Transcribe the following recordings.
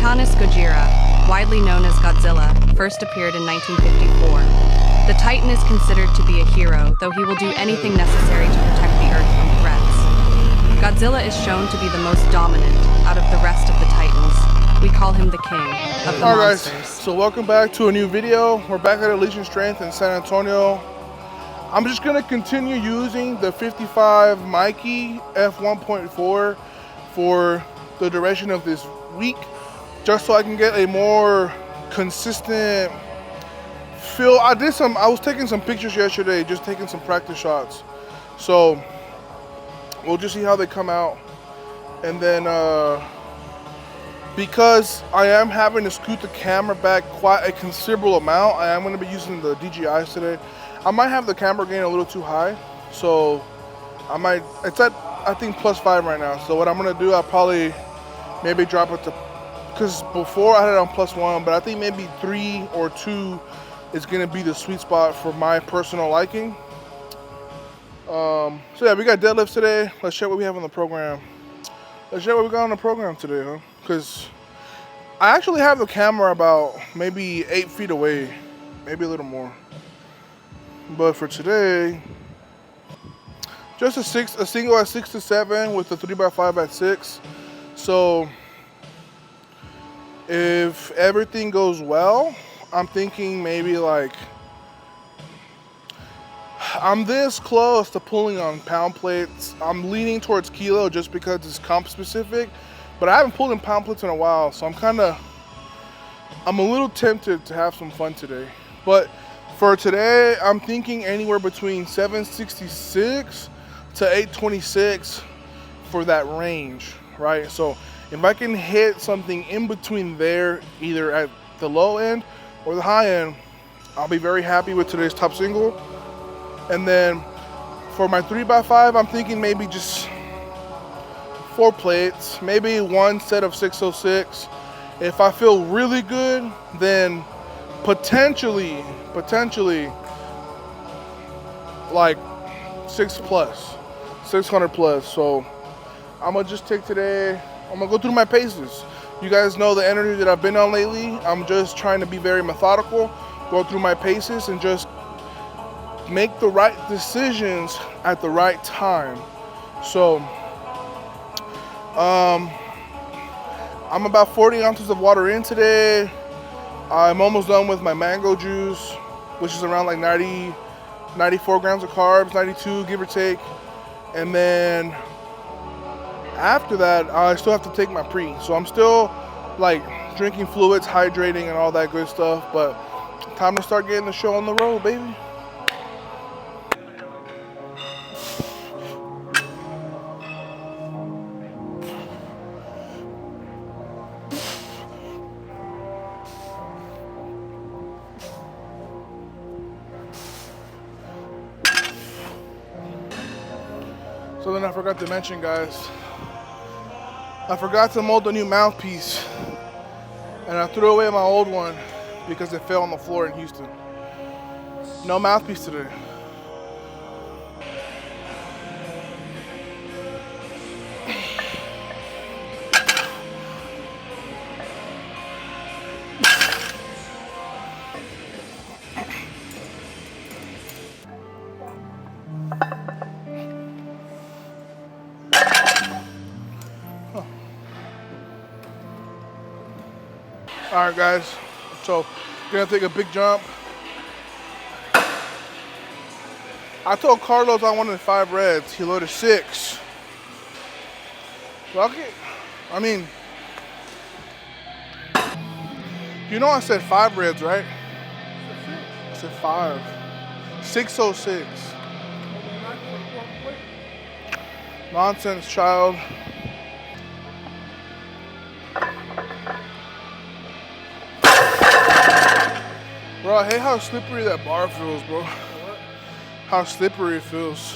Titanus Gojira, widely known as Godzilla, first appeared in 1954. The Titan is considered to be a hero, though he will do anything necessary to protect the Earth from threats. Godzilla is shown to be the most dominant out of the rest of the Titans. We call him the king of the monsters. Guys, so welcome back to a new video. We're back at Elysian Strength in San Antonio. I'm just gonna continue using the 55 Meike F1.4 for the duration of this week, just so I can get a more consistent feel. I was taking some pictures yesterday, just taking some practice shots. So we'll just see how they come out. And then because I am having to scoot the camera back quite a considerable amount, I am going to be using the DJIs today. I might have the camera gain a little too high, so it's at, I think, +5 right now. So what I'm going to do, I'll probably maybe drop it to, because before I had it on +1, but I think maybe 3 or 2 is going to be the sweet spot for my personal liking. So yeah, we got deadlifts today. Let's check what we have on the program. Let's check what we got on the program today, huh? Because I actually have the camera about maybe 8 feet away, maybe a little more. But for today, just a single at 6 to 7 with the 3x5 at 6. So if everything goes well, I'm thinking maybe like, I'm this close to pulling on pound plates. I'm leaning towards kilo just because it's comp specific, but I haven't pulled in pound plates in a while, so I'm a little tempted to have some fun today. But for today, I'm thinking anywhere between 766 to 826 for that range, right? So if I can hit something in between there, either at the low end or the high end, I'll be very happy with today's top single. And then for my 3x5, I'm thinking maybe just 4 plates, maybe 1 set of 606. If I feel really good, then potentially like 600 plus. So I'm gonna just take today, I'm gonna go through my paces. You guys know the energy that I've been on lately. I'm just trying to be very methodical, go through my paces and just make the right decisions at the right time. So I'm about 40 ounces of water in today. I'm almost done with my mango juice, which is around like 94 grams of carbs, 92 give or take. And then after that, I still have to take my pre. So I'm still like drinking fluids, hydrating and all that good stuff, but time to start getting the show on the road, baby. So then I forgot to mention, guys, I forgot to mold the new mouthpiece, and I threw away my old one because it fell on the floor in Houston. No mouthpiece today. All right, guys, so we're gonna take a big jump. I told Carlos I wanted 5 reds. He loaded 6. Well, okay. I mean, you know I said 5 reds, right? I said 5. 606. Nonsense, child. Bro, I hate how slippery that bar feels, bro. How slippery it feels.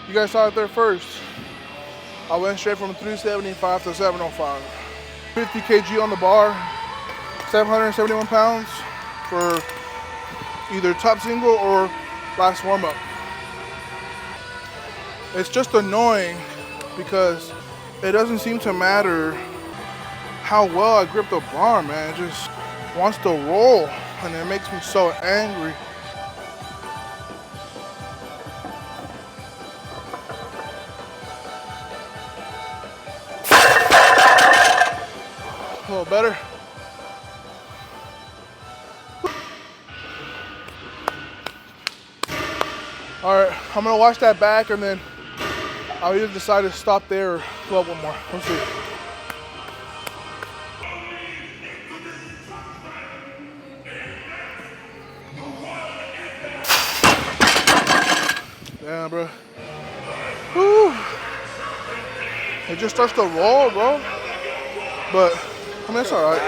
You guys saw it there first. I went straight from 375 to 705. 50 kg on the bar, 771 pounds for either top single or last warm-up. It's just annoying because it doesn't seem to matter how well I grip the bar, man. It just wants to roll, and it makes me so angry. A little better. All right, I'm gonna watch that back, and then I'll either decide to stop there or go up one more. We'll see. Damn, bro. Whew. It just starts to roll, bro. But, I mean, it's all right.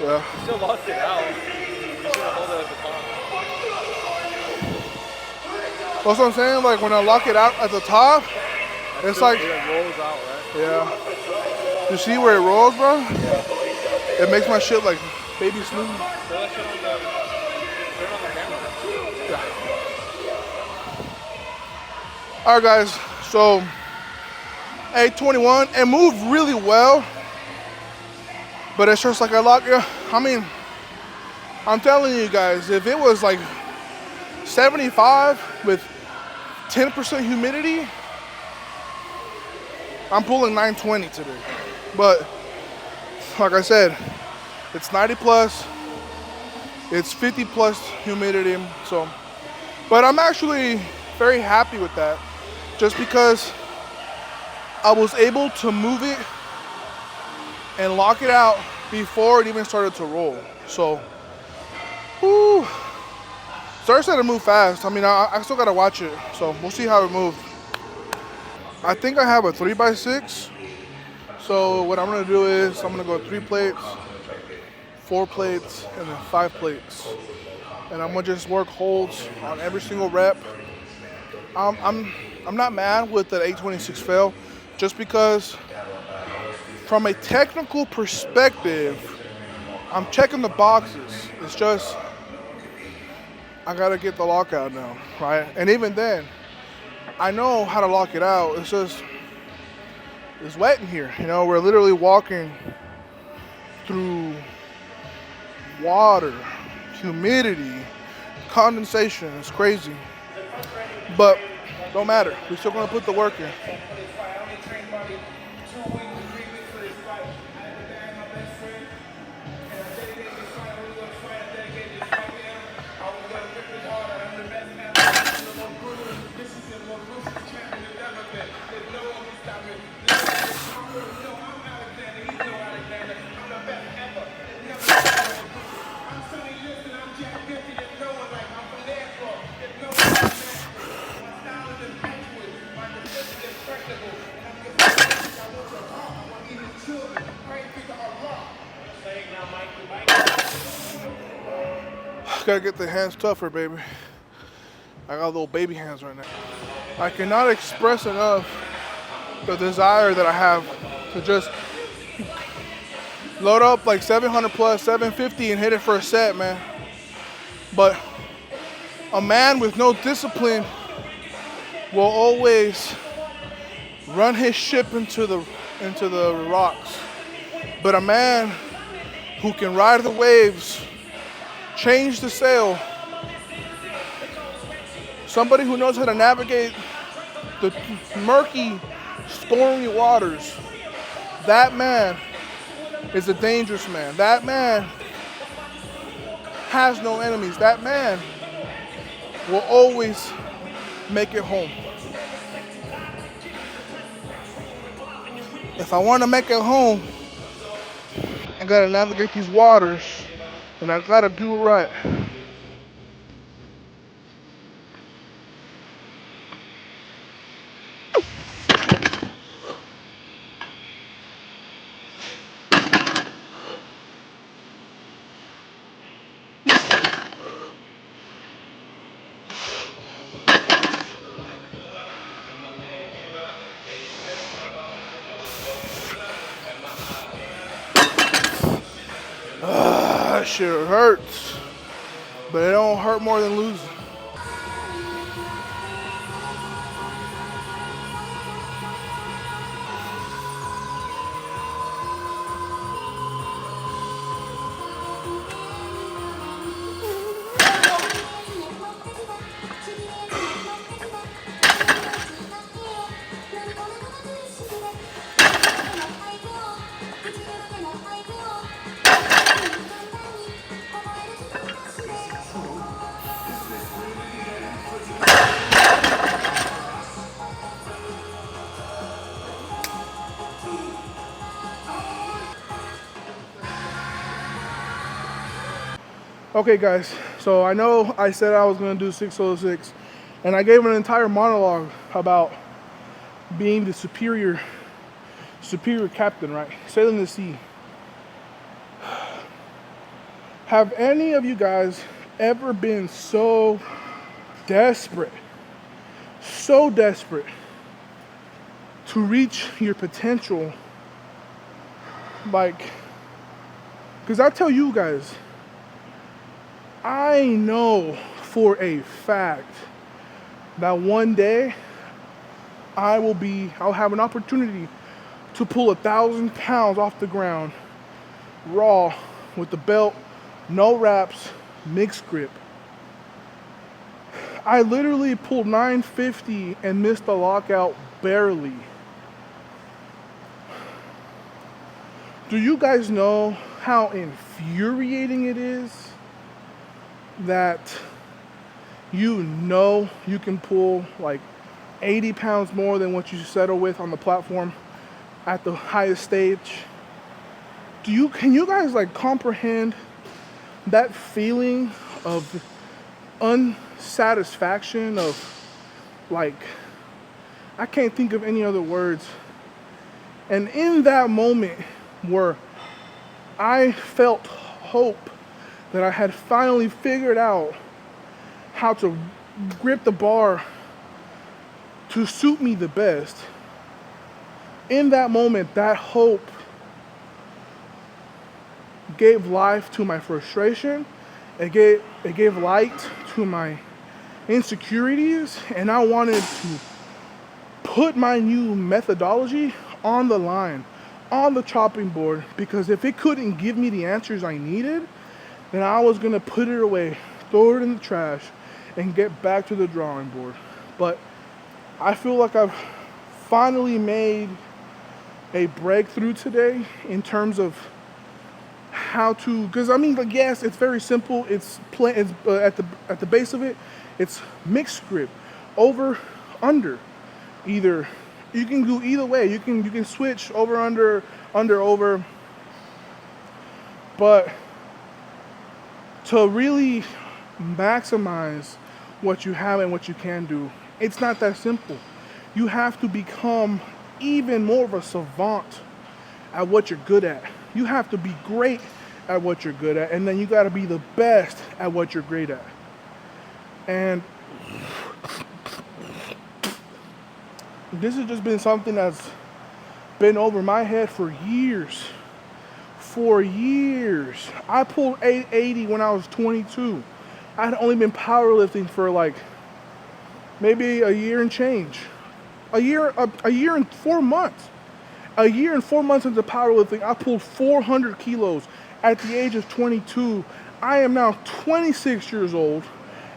Yeah. You still lost it out. You should have held it at the top. That's what I'm saying. Like, when I lock it out at the top, it's like... It rolls out, right? Yeah. You see where it rolls, bro? Yeah. It makes my shit like baby smooth. Throw that shit on the, turn on the camera. Yeah. All right, guys. So, 821. It moved really well. But it's just like I mean, I'm telling you guys, if it was like 75 with 10% humidity, I'm pulling 920 today. But like I said, it's 90 plus, it's 50 plus humidity. So, but I'm actually very happy with that, just because I was able to move it and lock it out before it even started to roll. So, whew. Started to move fast. I mean, I still gotta watch it, so we'll see how it moves. I think I have a 3x6. So what I'm gonna do is I'm gonna go 3 plates, 4 plates, and then 5 plates. And I'm gonna just work holds on every single rep. I'm not mad with the 826 fail, just because from a technical perspective, I'm checking the boxes. It's just, I gotta get the lockout now, right? And even then, I know how to lock it out. It's just, it's wet in here. You know, we're literally walking through water, humidity, condensation. It's crazy. But don't matter. We're still gonna put the work in. Gotta get the hands tougher, baby. I got little baby hands right now. I cannot express enough the desire that I have to just load up like 700 plus, 750 and hit it for a set, man. But a man with no discipline will always run his ship into the rocks. But a man who can ride the waves, change the sail, somebody who knows how to navigate the murky, stormy waters, that man is a dangerous man. That man has no enemies. That man will always make it home. If I want to make it home, I gotta navigate these waters, and I gotta do it right. That shit hurts, but it don't hurt more than losing. Okay, guys, so I know I said I was going to do 606, and I gave an entire monologue about being the superior captain, right? Sailing the sea. Have any of you guys ever been so desperate to reach your potential? Like, because I tell you guys, I know for a fact that one day I'll have an opportunity to pull 1,000 pounds off the ground, raw, with the belt, no wraps, mixed grip. I literally pulled 950 and missed the lockout barely. Do you guys know how infuriating it is that you know you can pull like 80 pounds more than what you settle with on the platform at the highest stage? Can you guys like comprehend that feeling of unsatisfaction, of like, I can't think of any other words. And in that moment where I felt hope that I had finally figured out how to grip the bar to suit me the best, in that moment, that hope gave life to my frustration. It gave light to my insecurities, and I wanted to put my new methodology on the line, on the chopping board, because if it couldn't give me the answers I needed, then I was gonna put it away, throw it in the trash, and get back to the drawing board. But I feel like I've finally made a breakthrough today in terms of how to, because I mean, like, yes, it's very simple. It's at the base of it, it's mixed grip, over, under. Either you can do either way. You can switch over, under, over. But to really maximize what you have and what you can do, it's not that simple. You have to become even more of a savant at what you're good at. You have to be great at what you're good at, and then you got to be the best at what you're great at. And this has just been something that's been over my head for years. For years. I pulled 880 when I was 22. I had only been powerlifting for like maybe a year and change. A year and 4 months. A year and 4 months into powerlifting, I pulled 400 kilos at the age of 22. I am now 26 years old,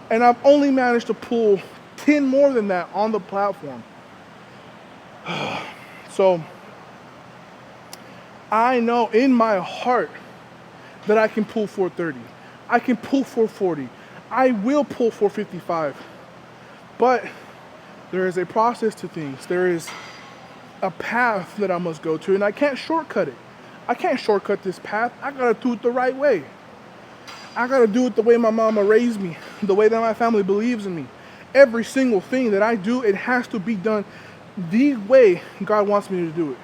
and I've only managed to pull 10 more than that on the platform. So I know in my heart that I can pull 430. I can pull 440. I will pull 455. But there is a process to things. There is a path that I must go to, and I can't shortcut it. I can't shortcut this path. I gotta do it the right way. I gotta do it the way my mama raised me, the way that my family believes in me. Every single thing that I do, it has to be done the way God wants me to do it.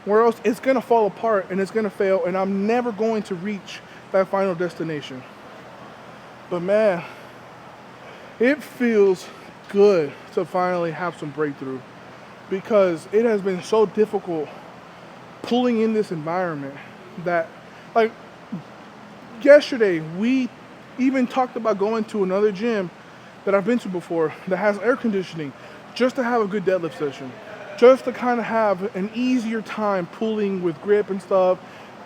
Or else it's gonna fall apart and it's gonna fail, and I'm never going to reach that final destination. But man, it feels good to finally have some breakthrough, because it has been so difficult pulling in this environment that, like, yesterday we even talked about going to another gym that I've been to before that has air conditioning, just to have a good deadlift session, just to kind of have an easier time pulling with grip and stuff,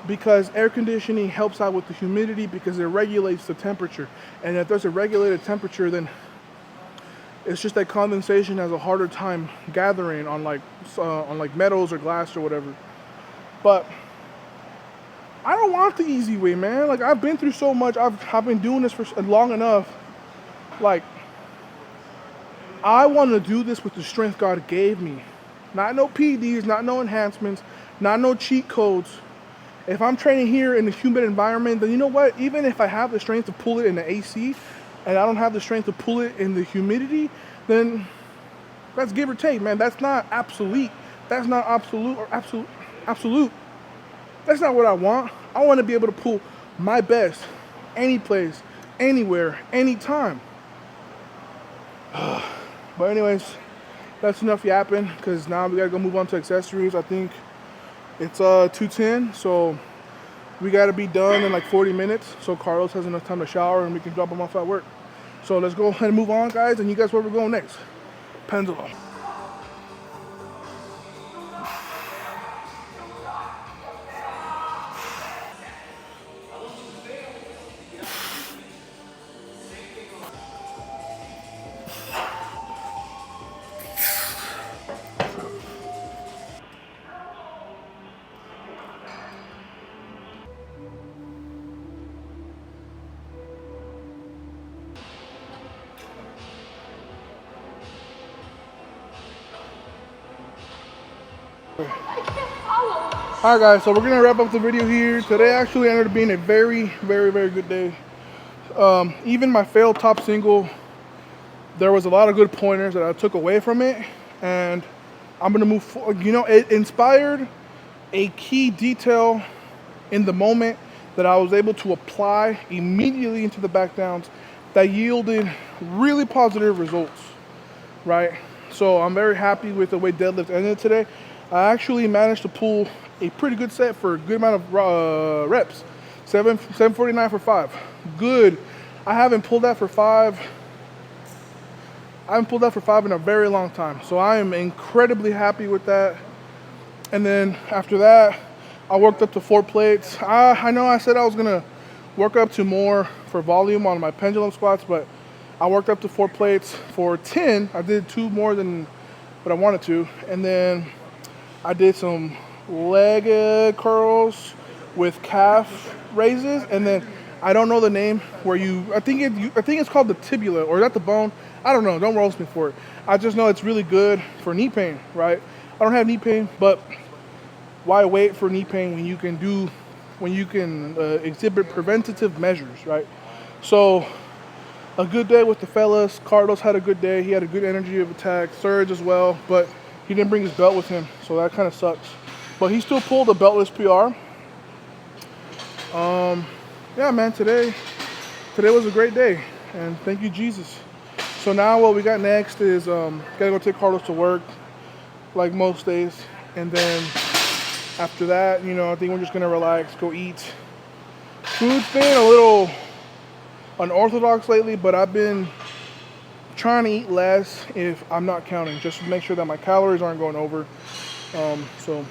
because air conditioning helps out with the humidity, because it regulates the temperature. And if there's a regulated temperature, then it's just that condensation has a harder time gathering on like metals or glass or whatever. But I don't want the easy way, man. Like, I've been through so much. I've been doing this for long enough. Like, I want to do this with the strength God gave me. Not no PDs, not no enhancements, not no cheat codes. If I'm training here in a humid environment, then you know what? Even if I have the strength to pull it in the AC and I don't have the strength to pull it in the humidity, then that's give or take, man. That's not absolute. That's not absolute or absolute. That's not what I want. I want to be able to pull my best any place, anywhere, anytime. But anyways, that's enough yapping because now we gotta go move on to accessories. I think it's 2:10, so we gotta be done in like 40 minutes. So Carlos has enough time to shower and we can drop him off at work. So let's go ahead and move on, guys. And you guys, where we're going next? Pendulum. Alright guys, so we're gonna wrap up the video here. Today actually ended up being a very good day. Even my failed top single, there was a lot of good pointers that I took away from it, and I'm gonna move forward. You know, it inspired a key detail in the moment that I was able to apply immediately into the back downs that yielded really positive results, right? So I'm very happy with the way deadlift ended today. I actually managed to pull a pretty good set for a good amount of reps. 749 for 5. Good. I haven't pulled that for 5. I haven't pulled that for 5 in a very long time. So I am incredibly happy with that. And then after that, I worked up to 4 plates. I know I said I was gonna work up to more for volume on my pendulum squats, but I worked up to 4 plates for 10. I did 2 more than what I wanted to. And then I did some leg curls with calf raises, and then I don't know the name where I think it's called the tibula, or is that the bone? I don't know. Don't roast me for it. I just know it's really good for knee pain, right? I don't have knee pain, but why wait for knee pain when you can exhibit preventative measures, right? So a good day with the fellas. Carlos had a good day. He had a good energy of attack. Surge as well, but he didn't bring his belt with him, so that kind of sucks. But he still pulled a beltless PR. Yeah, man, today was a great day, and thank you, Jesus. So now what we got next is gotta go take Carlos to work, like most days, and then after that, you know, I think we're just gonna relax, go eat. Food's been a little unorthodox lately, but I've been trying to eat less if I'm not counting, just to make sure that my calories aren't going over. So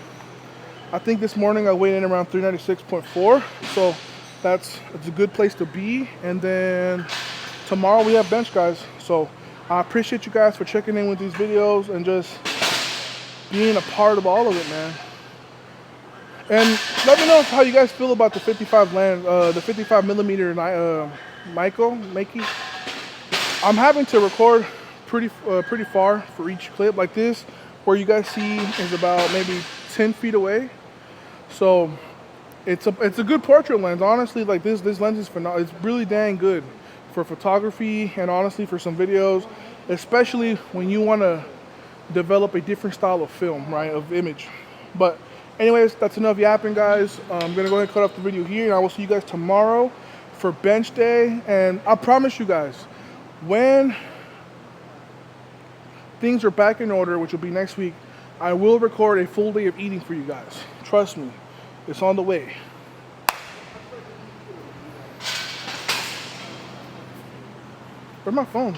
I think this morning I weighed in around 396.4, so it's a good place to be. And then tomorrow we have bench, guys. So I appreciate you guys for checking in with these videos and just being a part of all of it, man. And let me know how you guys feel about the 55 millimeter meike. I'm having to record pretty far for each clip. Like this, where you guys see is about maybe 10 feet away. So it's a good portrait lens, honestly. Like this lens is phenomenal. It's really dang good for photography and honestly for some videos, especially when you want to develop a different style of film, right, of image. But anyways, that's enough yapping, guys. I'm gonna go ahead and cut off the video here, and I will see you guys tomorrow for bench day. And I promise you guys, when things are back in order, which will be next week, I will record a full day of eating for you guys. Trust me, it's on the way. Where's my phone?